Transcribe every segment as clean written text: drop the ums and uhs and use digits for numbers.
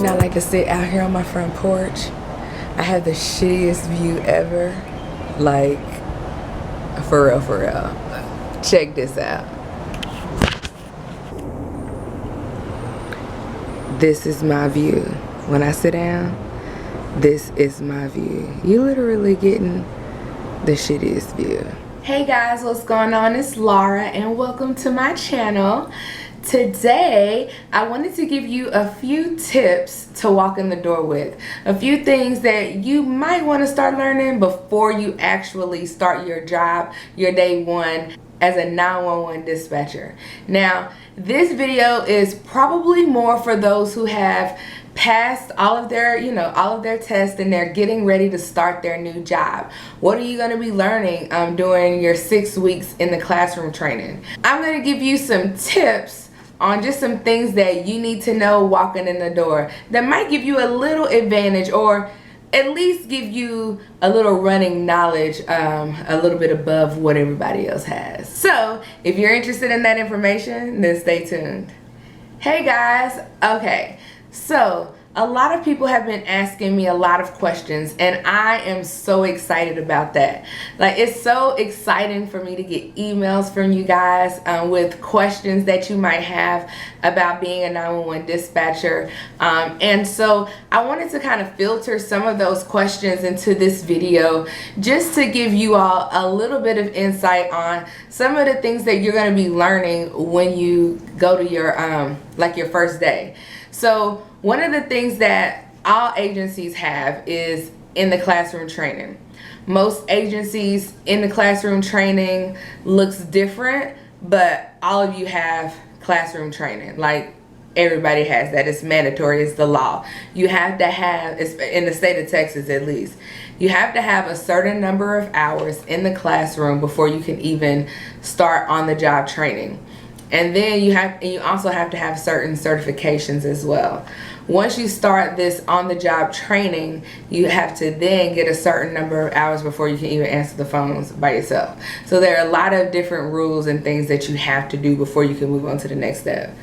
morning, I like to sit out here on my front porch. I have the shittiest view ever. Like, for real, for real. Check this out. This is my view. When I sit down, this is my view. You literally getting the shittiest view. Hey guys, what's going on? It's Laura and welcome to my channel. Today, I wanted to give you a few tips to walk in the door with. A few things that you might want to start learning before you actually start your job, your day one as a 911 dispatcher. Now, this video is probably more for those who have passed all of their, all of their tests and they're getting ready to start their new job. What are you going to be learning during your 6 weeks in the classroom training? I'm going to give you some tips on just some things that you need to know walking in the door that might give you a little advantage, or at least give you a little running knowledge, a little bit above what everybody else has. So if you're interested in that information, then stay tuned. Hey guys, okay, so a lot of people have been asking me a lot of questions and I am so excited about that. Like, it's so exciting for me to get emails from you guys with questions that you might have about being a 911 dispatcher. And so I wanted to kind of filter some of those questions into this video just to give you all a little bit of insight on some of the things that you're going to be learning when you go to your like your first day. So one of the things that all agencies have is in the classroom training. Most agencies in the classroom training looks different, but all of you have classroom training. Like, everybody has that. It's mandatory. It's the law. You have to have, in the state of Texas at least, you have to have a certain number of hours in the classroom before you can even start on the job training. And then you also have to have certain certifications as well. Once you start this on-the-job training, you have to then get a certain number of hours before you can even answer the phones by yourself. So there are a lot of different rules and things that you have to do before you can move on to the next step.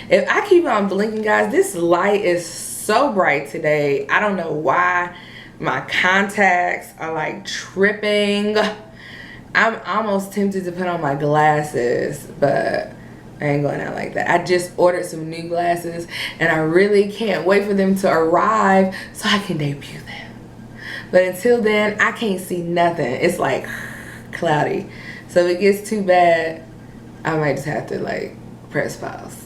If I keep on blinking, guys, this light is so bright today. I don't know why. My contacts are like tripping. I'm almost tempted to put on my glasses, but I ain't going out like that. I just ordered some new glasses and I really can't wait for them to arrive so I can debut them. But until then, I can't see nothing. It's like cloudy. So if it gets too bad, I might just have to like press pause.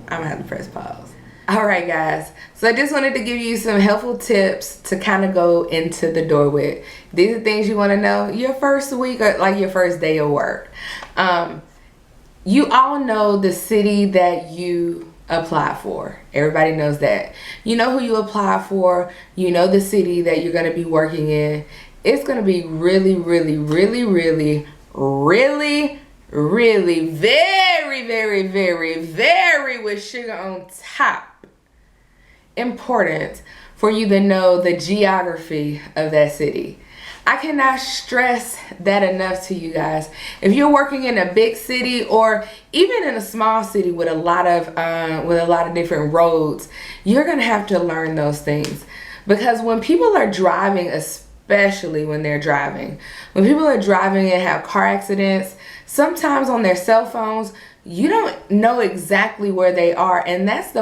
I'm gonna have to press pause. All right, guys. So I just wanted to give you some helpful tips to kind of go into the door with. These are things you want to know your first week or like your first day of work. You all know the city that you apply for. Everybody knows that. You know who you apply for. You know the city that you're going to be working in. It's going to be really, really, really, really, really, really, very, very, very, very with sugar on top important for you to know the geography of that city. I cannot stress that enough to you guys. If you're working in a big city or even in a small city with a lot of different roads, you're gonna have to learn those things. Because when people are driving, especially when they're driving, when people are driving and have car accidents, sometimes on their cell phones, you don't know exactly where they are, and that's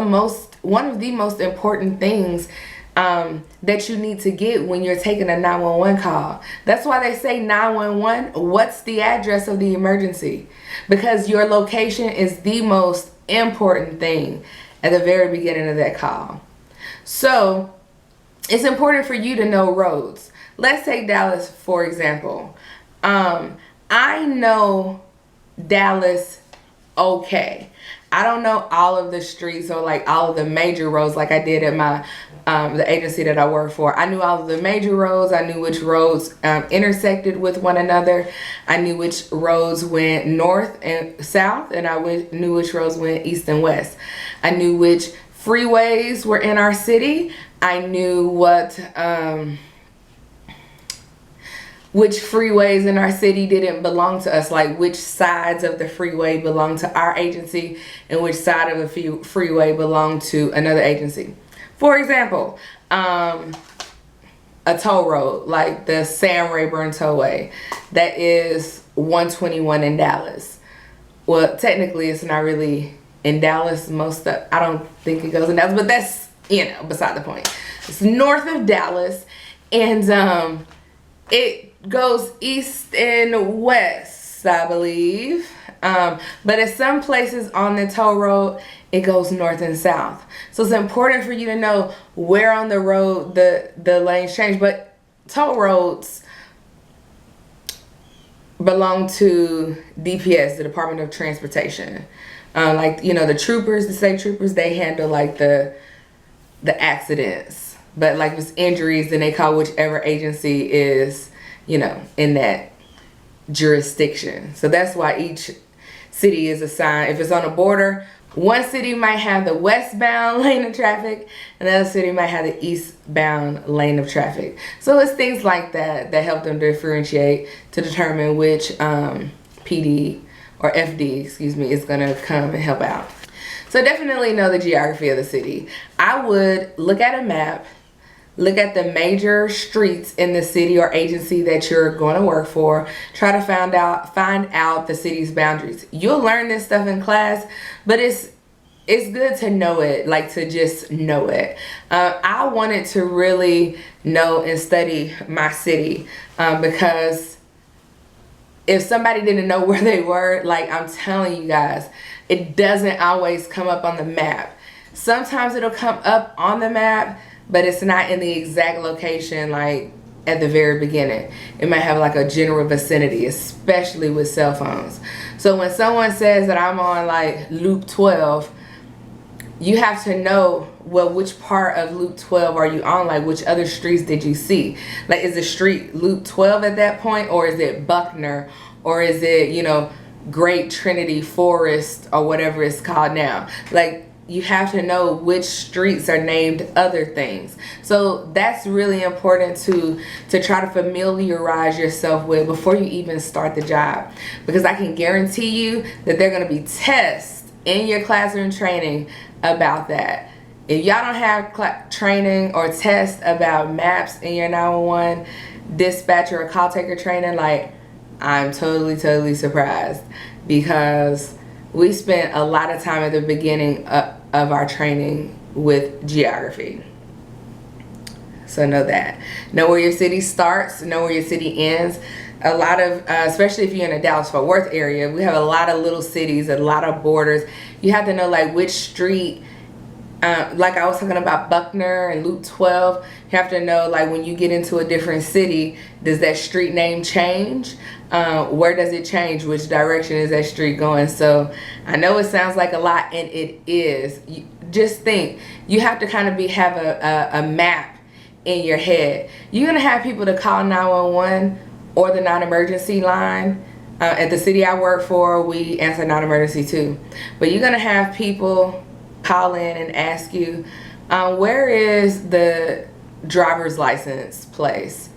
one of the most important things that you need to get when you're taking a 911 call. That's why they say 911, what's the address of the emergency? Because your location is the most important thing at the very beginning of that call. So it's important for you to know roads. Let's take Dallas, for example. I know Dallas okay. I don't know all of the streets or like all of the major roads like I did at my the agency that I work for. I knew all of the major roads. I knew which roads intersected with one another. I knew which roads went north and south, and I knew which roads went east and west. I knew which freeways were in our city. I knew what which freeways in our city didn't belong to us, like which sides of the freeway belong to our agency and which side of the freeway belong to another agency. For example, a toll road like the Sam Rayburn Tollway that is 121 in Dallas. Well, technically it's not really in Dallas. I don't think it goes in Dallas, but that's, you know, beside the point. It's north of Dallas, and it goes east and west, I believe. But at some places on the toll road, it goes north and south. So it's important for you to know where on the road the lanes change. But toll roads belong to DPS, the Department of Transportation. Like, you know, the troopers, the state troopers, they handle like the accidents. But like if it's injuries, then they call whichever agency is, you know, in that jurisdiction. So that's why each city is assigned. If it's on a border, one city might have the westbound lane of traffic, and the other city might have the eastbound lane of traffic. So it's things like that that help them differentiate to determine which PD or FD, excuse me, is gonna come and help out. So definitely know the geography of the city. I would look at a map, look at the major streets in the city or agency that you're going to work for. Try to find out the city's boundaries. You'll learn this stuff in class, but it's good to know it, like to just know it. I wanted to really know and study my city because if somebody didn't know where they were, like I'm telling you guys, it doesn't always come up on the map. Sometimes it'll come up on the map, but it's not in the exact location like at the very beginning. It might have like a general vicinity, especially with cell phones. So when someone says that I'm on like Loop 12, you have to know, well, which part of Loop 12 are you on? Like which other streets did you see? Like is the street Loop 12 at that point, or is it Buckner, or is it, you know, Great Trinity Forest or whatever it's called now? Like you have to know which streets are named other things. So that's really important to try to familiarize yourself with before you even start the job, because I can guarantee you that there are going to be tests in your classroom training about that. If y'all don't have training or tests about maps in your 911 dispatcher or call taker training, like I'm totally surprised, because we spent a lot of time at the beginning of our training with geography. So know that. Know where your city starts, know where your city ends. A lot of, especially if you're in the Dallas-Fort Worth area, we have a lot of little cities, a lot of borders. You have to know like which street, like I was talking about Buckner and Loop 12, you have to know like when you get into a different city, does that street name change? Where does it change? Which direction is that street going? So I know it sounds like a lot, and it is. Just think, you have to kind of have a map in your head. You're going to have people to call 911 or the non-emergency line. At the city I work for, we answer non-emergency too. But you're going to have people call in and ask you, where is the driver's license place?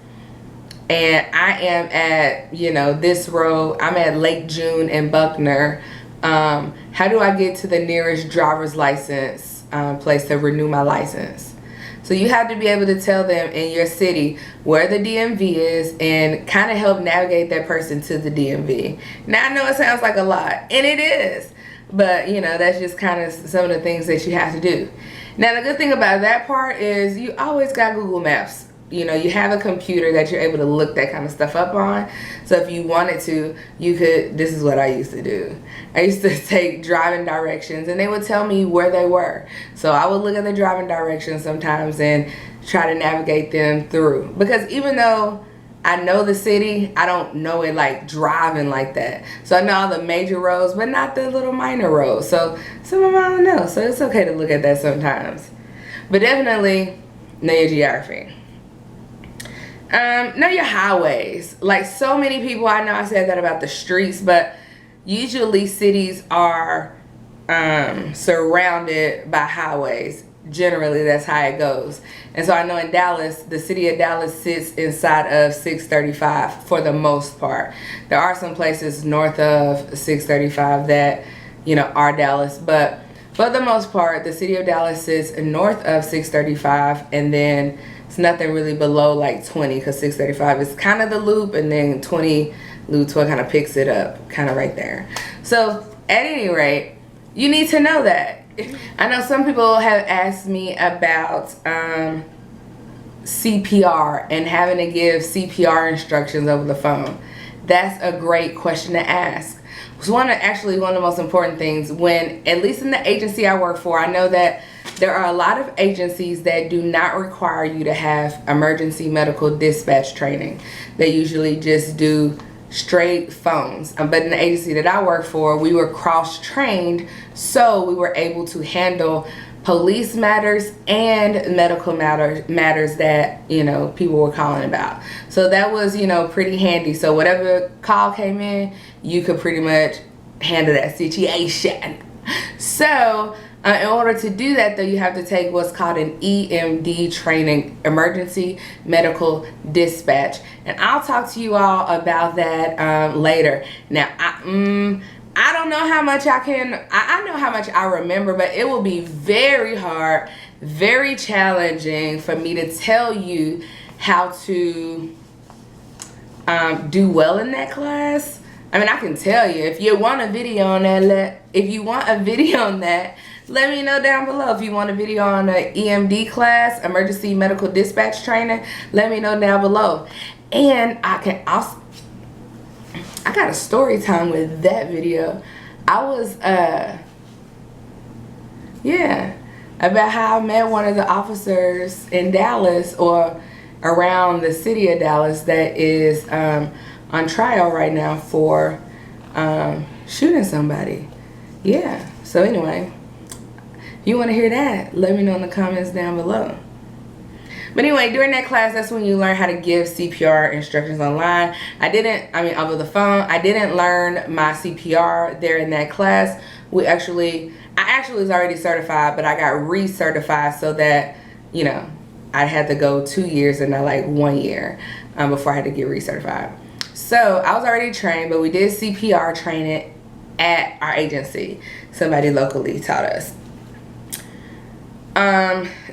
And I am at, you know, this road. I'm at Lake June in Buckner. How do I get to the nearest driver's license place to renew my license? So you have to be able to tell them in your city where the DMV is and kind of help navigate that person to the DMV. Now I know it sounds like a lot, and it is, but you know, that's just kind of some of the things that you have to do. Now the good thing about that part is you always got Google Maps. You know, you have a computer that you're able to look that kind of stuff up on. So if you wanted to, you could, this is what I used to do. I used to take driving directions and they would tell me where they were. So I would look at the driving directions sometimes and try to navigate them through. Because even though I know the city, I don't know it like driving like that. So I know all the major roads, but not the little minor roads. So some of them I don't know. So it's okay to look at that sometimes. But definitely know your geography. Know your highways. Like so many people, I know I said that about the streets, but usually cities are surrounded by highways. generally that's how it goes. And so I know in Dallas, the city of Dallas sits inside of 635 for the most part. There are some places north of 635 that, you know, are Dallas, but for the most part, the city of Dallas sits north of 635, and then it's nothing really below like 20, because 635 is kind of the loop, and then 20 loop 12 kind of picks it up, kind of right there. So at any rate, you need to know that. I know some people have asked me about CPR and having to give CPR instructions over the phone. That's a great question to ask. It's actually one of the most important things when, at least in the agency I work for, I know that there are a lot of agencies that do not require you to have emergency medical dispatch training. They usually just do straight phones. But in the agency that I work for, we were cross-trained, so we were able to handle police matters and medical matters that, you know, people were calling about. So that was, you know, pretty handy. So whatever call came in, you could pretty much handle that situation. So in order to do that, though, you have to take what's called an EMD training, emergency medical dispatch, and I'll talk to you all about that later. Now, I don't know how much I know how much I remember, but it will be very hard, very challenging for me to tell you how to do well in that class. I mean, I can tell you. If you want a video on that, let me know down below. If you want a video on an EMD class, emergency medical dispatch training, let me know down below. And I got a story time with that video. I was about how I met one of the officers in Dallas, or around the city of Dallas, that is on trial right now for shooting somebody. Yeah, so anyway, if you want to hear that, let me know in the comments down below. But anyway, during that class, that's when you learn how to give CPR instructions online. Over the phone. I didn't learn my CPR there in that class. I actually was already certified, but I got recertified so that, you know, I had to go 2 years and not like 1 year before I had to get recertified. So I was already trained, but we did CPR training at our agency. Somebody locally taught us.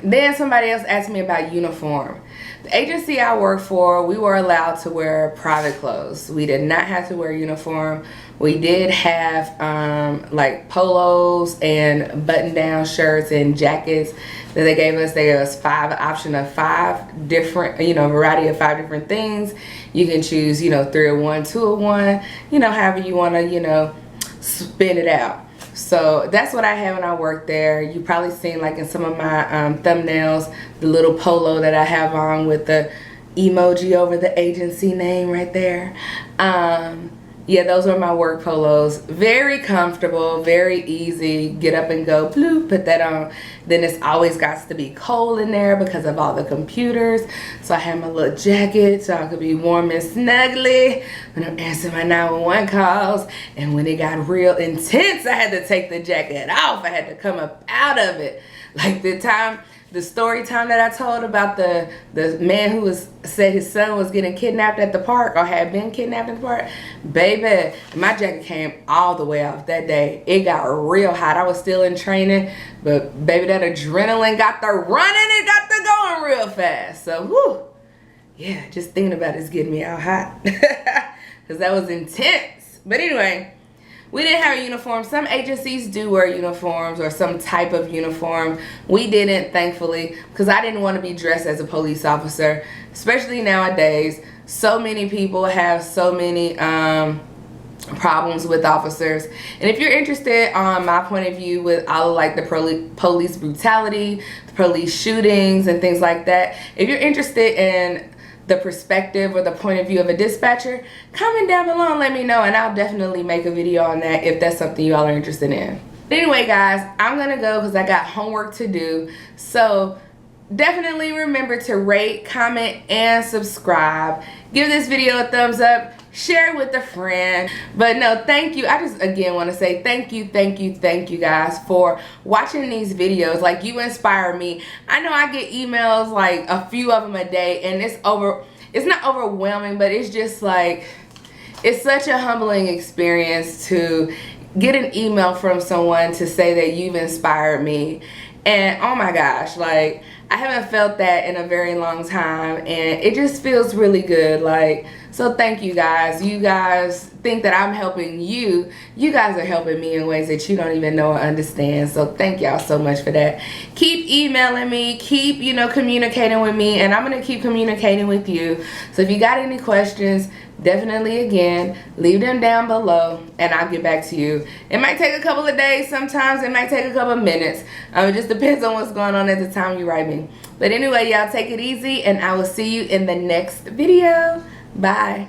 Then somebody else asked me about uniform. The agency I work for, we were allowed to wear private clothes. We did not have to wear uniform. We did have like polos and button-down shirts and jackets that they gave us. They gave us option of 5 different, you know, variety of 5 different things. You can choose, you know, 3 of 1, 2 of 1, you know, however you want to, you know, spin it out. So that's what I had when I worked there. You probably seen, like, in some of my thumbnails, the little polo that I have on with the emoji over the agency name right there. Yeah, those are my work polos. Very comfortable, very easy. Get up and go, bloop, put that on. Then it's always got to be cold in there because of all the computers. So I have my little jacket so I could be warm and snuggly when I'm answering my 911 calls. And when it got real intense, I had to take the jacket off. I had to come up out of it. Like the story time that I told about the man who said his son was getting kidnapped at the park, or had been kidnapped at the park. Baby, my jacket came all the way off that day. It got real hot. I was still in training, but baby, that adrenaline got the running, it got the going real fast. So, whoo, yeah, just thinking about it's getting me all hot. Because that was intense. But anyway, we didn't have a uniform. Some agencies do wear uniforms, or some type of uniform. We didn't, thankfully, because I didn't want to be dressed as a police officer, especially nowadays. So many people have so many problems with officers. And if you're interested on my point of view with all of, like, the police brutality, the police shootings and things like that, if you're interested in the perspective or the point of view of a dispatcher, comment down below and let me know, and I'll definitely make a video on that if that's something you all are interested in. But anyway, guys, I'm gonna go because I got homework to do. So definitely remember to rate, comment, and subscribe. Give this video a thumbs up. share it with a friend. But no, thank you. I just again want to say thank you guys for watching these videos. Like, you inspire me. I know I get emails, like a few of them a day, and it's not overwhelming, but it's just like, it's such a humbling experience to get an email from someone to say that you've inspired me. And oh my gosh, like, I haven't felt that in a very long time, and it just feels really good. Like, so thank you guys. You guys think that I'm helping you. You guys are helping me in ways that you don't even know or understand. So thank y'all so much for that. Keep emailing me, keep, you know, communicating with me, and I'm gonna keep communicating with you. So if you got any questions, definitely again leave them down below and I'll get back to you. It might take a couple of days, sometimes it might take a couple of minutes. It just depends on what's going on at the time you write me. But anyway, y'all, take it easy, and I will see you in the next video. Bye.